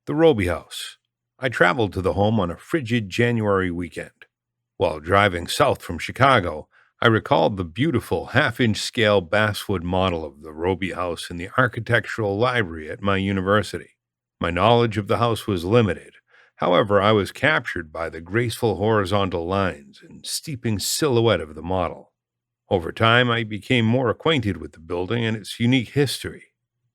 The Robie House. I traveled to the home on a frigid January weekend. While driving south from Chicago, I recalled the beautiful half-inch scale basswood model of the Robie House in the architectural library at my university. My knowledge of the house was limited. However, I was captured by the graceful horizontal lines and steeping silhouette of the model. Over time, I became more acquainted with the building and its unique history.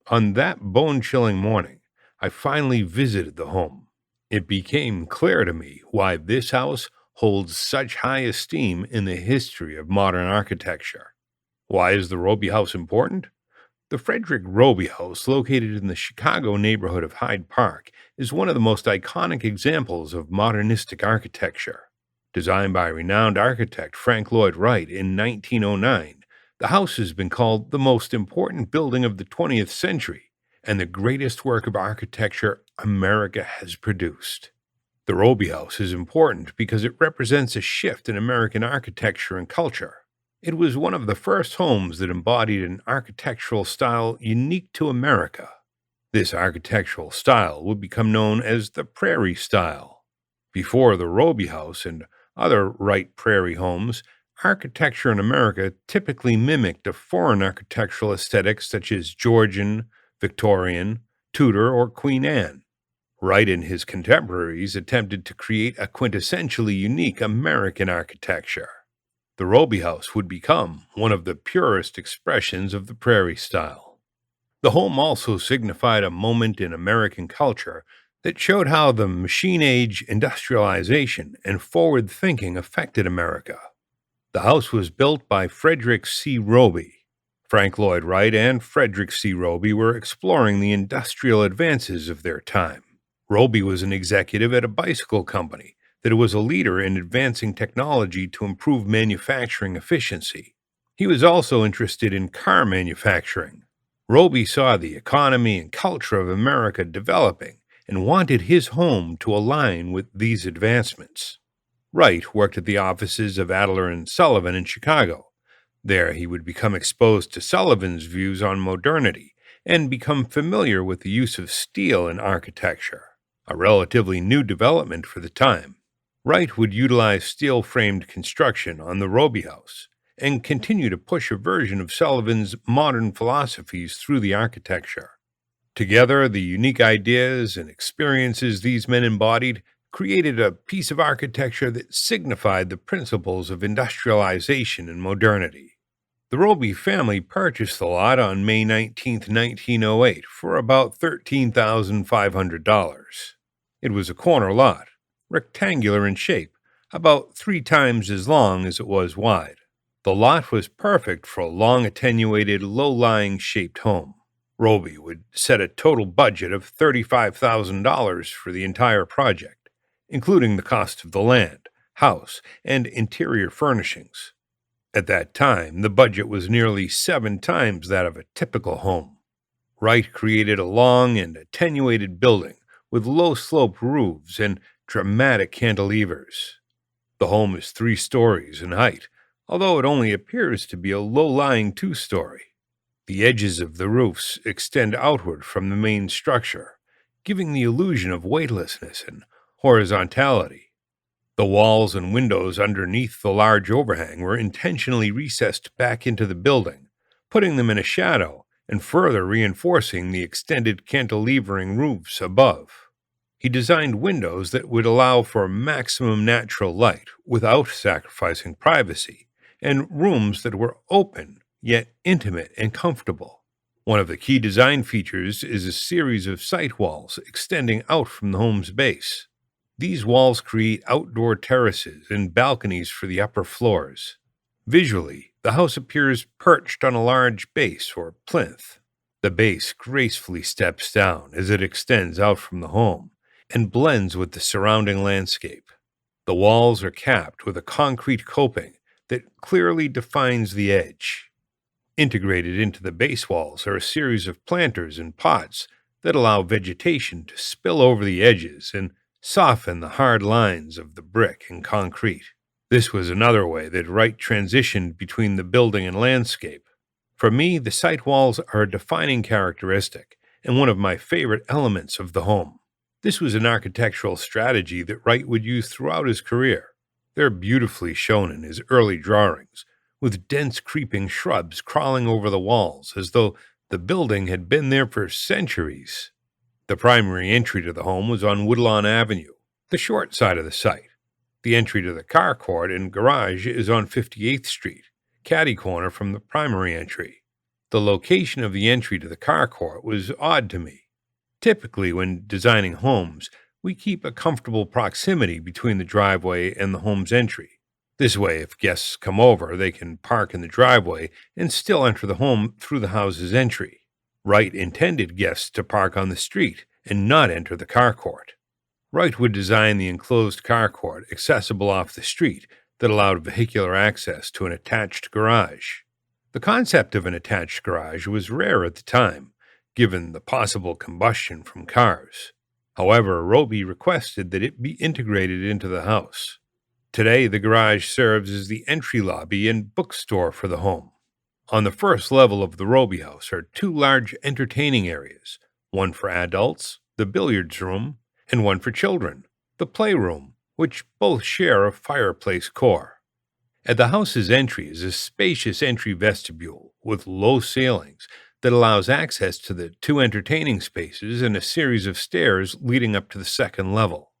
On that bone-chilling morning, I finally visited the home. It became clear to me why this house holds such high esteem in the history of modern architecture. Why is the Robie House important? The Fredrick Robie House, located in the Chicago neighborhood of Hyde Park, is one of the most iconic examples of modernistic architecture. Designed by renowned architect Frank Lloyd Wright in 1909, the house has been called the most important building of the 20th century and the greatest work of architecture America has produced. The Robie House is important because it represents a shift in American architecture and culture. It was one of the first homes that embodied an architectural style unique to America. This architectural style would become known as the Prairie style. Before the Robie House and other Wright Prairie homes, architecture in America typically mimicked a foreign architectural aesthetic such as Georgian, Victorian, Tudor, or Queen Anne. Wright and his contemporaries attempted to create a quintessentially unique American architecture. The Robie House would become one of the purest expressions of the Prairie style. The home also signified a moment in American culture that showed how the machine age, industrialization, and forward thinking affected America. The house was built by Fredrick C. Robie. Frank Lloyd Wright and Fredrick C. Robie were exploring the industrial advances of their time. Robie was an executive at a bicycle company that was a leader in advancing technology to improve manufacturing efficiency. He was also interested in car manufacturing. Robie saw the economy and culture of America developing and wanted his home to align with these advancements. Wright worked at the offices of Adler and Sullivan in Chicago. There he would become exposed to Sullivan's views on modernity and become familiar with the use of steel in architecture, a relatively new development for the time. Wright would utilize steel-framed construction on the Robie House and continue to push a version of Sullivan's modern philosophies through the architecture. Together, the unique ideas and experiences these men embodied created a piece of architecture that signified the principles of industrialization and modernity. The Robie family purchased the lot on May 19, 1908, for about $13,500. It was a corner lot, rectangular in shape, about 3 times as long as it was wide. The lot was perfect for a long attenuated, low-lying shaped home. Robie would set a total budget of $35,000 for the entire project, including the cost of the land, house, and interior furnishings. At that time, the budget was nearly 7 times that of a typical home. Wright created a long and attenuated building with low-sloped roofs and dramatic cantilevers. The home is 3 stories in height, although it only appears to be a low-lying 2-story. The edges of the roofs extend outward from the main structure, giving the illusion of weightlessness and horizontality. The walls and windows underneath the large overhang were intentionally recessed back into the building, putting them in a shadow and further reinforcing the extended cantilevering roofs above. He designed windows that would allow for maximum natural light without sacrificing privacy, and rooms that were open yet intimate and comfortable. One of the key design features is a series of sight walls extending out from the home's base. These walls create outdoor terraces and balconies for the upper floors. Visually, the house appears perched on a large base or plinth. The base gracefully steps down as it extends out from the home and blends with the surrounding landscape. The walls are capped with a concrete coping that clearly defines the edge. Integrated into the base walls are a series of planters and pots that allow vegetation to spill over the edges and soften the hard lines of the brick and concrete. This was another way that Wright transitioned between the building and landscape. For me, the site walls are a defining characteristic and one of my favorite elements of the home. This was an architectural strategy that Wright would use throughout his career. They're beautifully shown in his early drawings, with dense creeping shrubs crawling over the walls as though the building had been there for centuries. The primary entry to the home was on Woodlawn Avenue, the short side of the site. The entry to the carport and garage is on 58th Street, catty corner from the primary entry. The location of the entry to the carport was odd to me. Typically, when designing homes, we keep a comfortable proximity between the driveway and the home's entry. This way, if guests come over, they can park in the driveway and still enter the home through the house's entry. Wright intended guests to park on the street and not enter the carport. Wright would design the enclosed carport accessible off the street that allowed vehicular access to an attached garage. The concept of an attached garage was rare at the time, given the possible combustion from cars. However, Robie requested that it be integrated into the house. Today, the garage serves as the entry lobby and bookstore for the home. On the first level of the Robie House are two large entertaining areas, one for adults, the billiards room, and one for children, the playroom, which both share a fireplace core. At the house's entry is a spacious entry vestibule with low ceilings that allows access to the two entertaining spaces and a series of stairs leading up to the second level.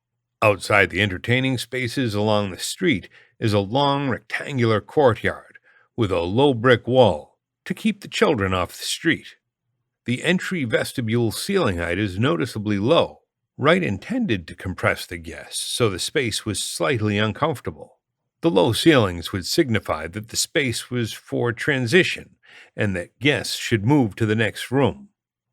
Outside the entertaining spaces along the street is a long rectangular courtyard with a low brick wall to keep the children off the street. The entry vestibule ceiling height is noticeably low. Wright intended to compress the guests so the space was slightly uncomfortable. The low ceilings would signify that the space was for transition and that guests should move to the next room.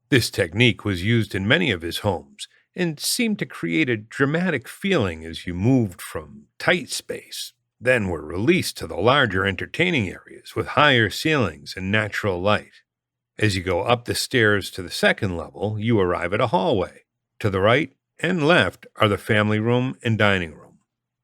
This technique was used in many of his homes and seemed to create a dramatic feeling as you moved from tight space, then were released to the larger entertaining areas with higher ceilings and natural light. As you go up the stairs to the second level, you arrive at a hallway. To the right and left are the family room and dining room.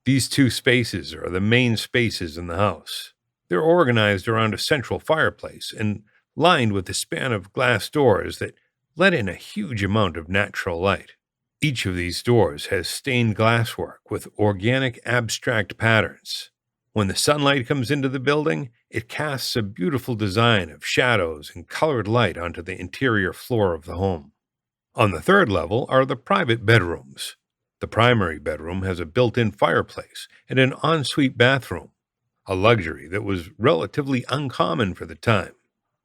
These two spaces are the main spaces in the house. They're organized around a central fireplace and lined with a span of glass doors that let in a huge amount of natural light. Each of these doors has stained glasswork with organic abstract patterns. When the sunlight comes into the building, it casts a beautiful design of shadows and colored light onto the interior floor of the home. On the third level are the private bedrooms. The primary bedroom has a built-in fireplace and an ensuite bathroom, a luxury that was relatively uncommon for the time.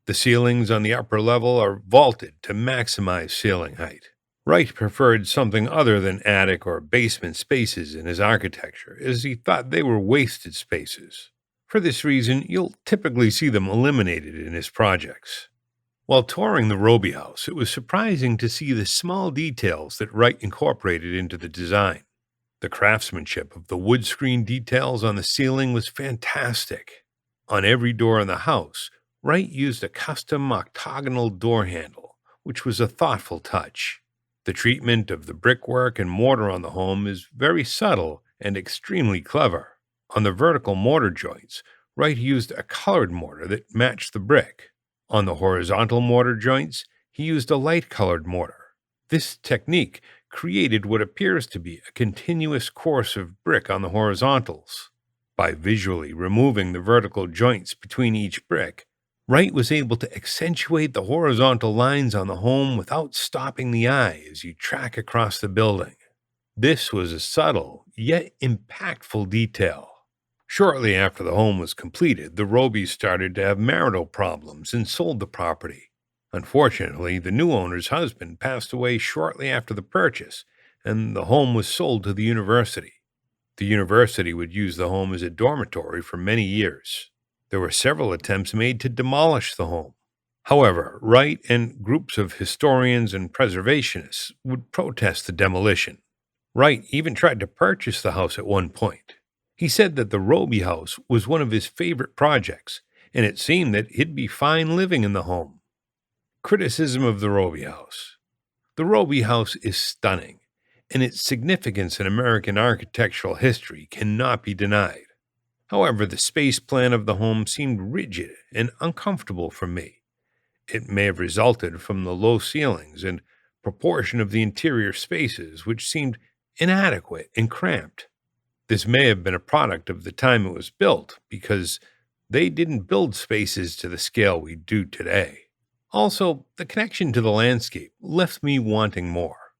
The ceilings on the upper level are vaulted to maximize ceiling height. Wright preferred something other than attic or basement spaces in his architecture, as he thought they were wasted spaces. For this reason, you'll typically see them eliminated in his projects. While touring the Robie House, it was surprising to see the small details that Wright incorporated into the design. The craftsmanship of the wood screen details on the ceiling was fantastic. On every door in the house, Wright used a custom octagonal door handle, which was a thoughtful touch. The treatment of the brickwork and mortar on the home is very subtle and extremely clever. On the vertical mortar joints, Wright used a colored mortar that matched the brick. On the horizontal mortar joints, he used a light-colored mortar. This technique created what appears to be a continuous course of brick on the horizontals. By visually removing the vertical joints between each brick, Wright was able to accentuate the horizontal lines on the home without stopping the eye as you track across the building. This was a subtle, yet impactful detail. Shortly after the home was completed, the Robies started to have marital problems and sold the property. Unfortunately, the new owner's husband passed away shortly after the purchase, and the home was sold to the university. The university would use the home as a dormitory for many years. There were several attempts made to demolish the home. However, Wright and groups of historians and preservationists would protest the demolition. Wright even tried to purchase the house at one point. He said that the Robie House was one of his favorite projects, and it seemed that he'd be fine living in the home. Criticism of the Robie House. The Robie House is stunning, and its significance in American architectural history cannot be denied. However, the space plan of the home seemed rigid and uncomfortable for me. It may have resulted from the low ceilings and proportion of the interior spaces, which seemed inadequate and cramped. This may have been a product of the time it was built, because they didn't build spaces to the scale we do today. Also, the connection to the landscape left me wanting more.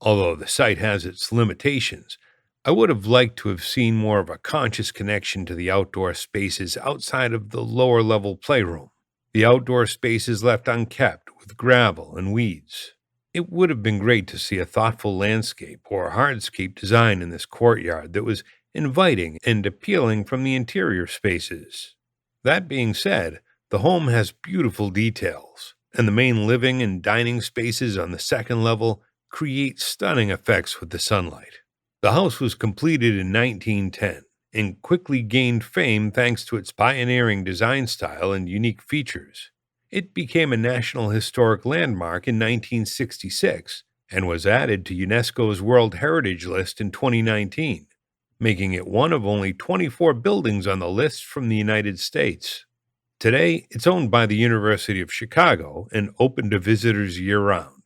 Although the site has its limitations, I would have liked to have seen more of a conscious connection to the outdoor spaces outside of the lower level playroom. The outdoor spaces left unkept with gravel and weeds. It would have been great to see a thoughtful landscape or hardscape design in this courtyard that was inviting and appealing from the interior spaces. That being said, the home has beautiful details, and the main living and dining spaces on the second level create stunning effects with the sunlight. The house was completed in 1910 and quickly gained fame thanks to its pioneering design style and unique features. It became a National Historic Landmark in 1966 and was added to UNESCO's World Heritage List in 2019, making it one of only 24 buildings on the list from the United States. Today, it's owned by the University of Chicago and open to visitors year-round.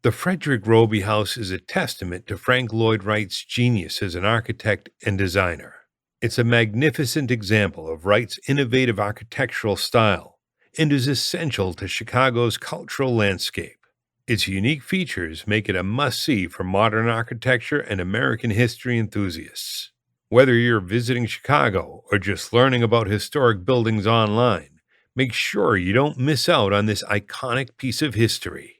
The Fredrick Robie House is a testament to Frank Lloyd Wright's genius as an architect and designer. It's a magnificent example of Wright's innovative architectural style and is essential to Chicago's cultural landscape. Its unique features make it a must-see for modern architecture and American history enthusiasts. Whether you're visiting Chicago or just learning about historic buildings online, make sure you don't miss out on this iconic piece of history.